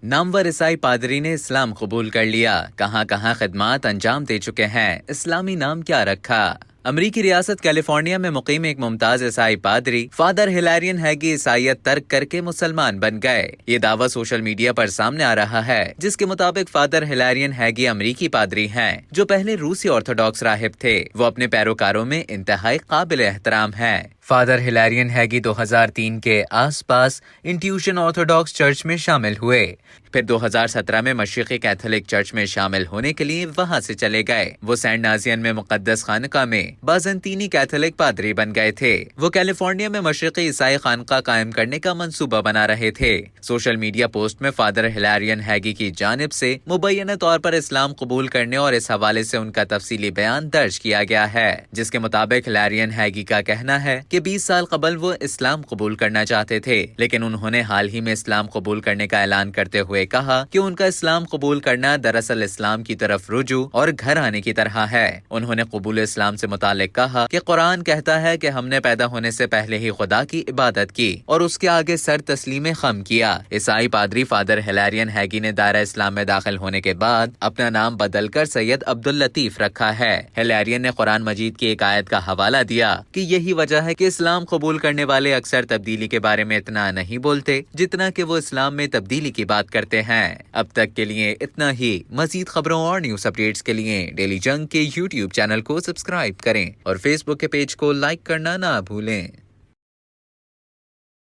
नामवर ईसाई पादरी ने इस्लाम कबूल कर लिया, कहां कहां खिदमात अंजाम दे चुके हैं, इस्लामी नाम क्या रखा। अमरीकी रियासत कैलिफोर्निया में मुकीम एक मुमताज ईसाई पादरी फादर हिलैरियन हैगी ईसाईयत तर्क करके मुसलमान बन गए। ये दावा सोशल मीडिया पर सामने आ रहा है, जिसके मुताबिक फादर हिलैरियन हैगी अमरीकी पादरी हैं, जो पहले रूसी ऑर्थोडॉक्स राहिब थे। वो अपने पैरोकारों में इंतहाई काबिल एहतराम हैं। फादर हिलैरियन हैगी 2003 के आसपास इंट्यूशन ऑर्थोडॉक्स चर्च में शामिल हुए, फिर 2017 में मशरिकी कैथोलिक चर्च में शामिल होने के लिए वहां से चले गए। वो सेंट नाजियन में मुकद्दस खानका में बाज़ंतीनी कैथोलिक पादरी बन गए थे। वो कैलिफोर्निया में मशरिकी ईसाई खानका कायम करने का मंसूबा बना रहे थे। सोशल मीडिया पोस्ट में फादर हिलैरियन हैगी की जानिब से मुबैना तौर पर इस्लाम कबूल करने और इस हवाले से उनका तफसीली बयान दर्ज किया गया है, जिसके मुताबिक हिलैरियन हैगी का कहना है कि 20 साल कबल वो इस्लाम कबूल करना चाहते थे, लेकिन उन्होंने हाल ही में इस्लाम कबूल करने का ऐलान करते हुए कहा कि उनका इस्लाम कबूल करना दरअसल इस्लाम की तरफ रुजू और घर आने की तरह है। उन्होंने कबूल इस्लाम से मुतालिक कहा कि कुरान कहता है कि हमने पैदा होने से पहले ही खुदा की इबादत की और उसके आगे सर तस्लीम खम किया। ईसाई पादरी फादर हिलैरियन हैगी ने दायरा इस्लाम में दाखिल होने के बाद अपना नाम बदलकर सैयद अब्दुल लतीफ रखा है। हिलैरियन ने कुरान मजीद की एक आयत का हवाला दिया कि यही वजह है कि इस्लाम कबूल करने वाले अक्सर तब्दीली के बारे में इतना नहीं बोलते जितना कि वो इस्लाम में तब्दीली की बात करते हैं। अब तक के लिए इतना ही। मजीद खबरों और न्यूज अपडेट्स के लिए डेली जंग के यूट्यूब चैनल को सब्सक्राइब करें और फेसबुक के पेज को लाइक करना ना भूलें।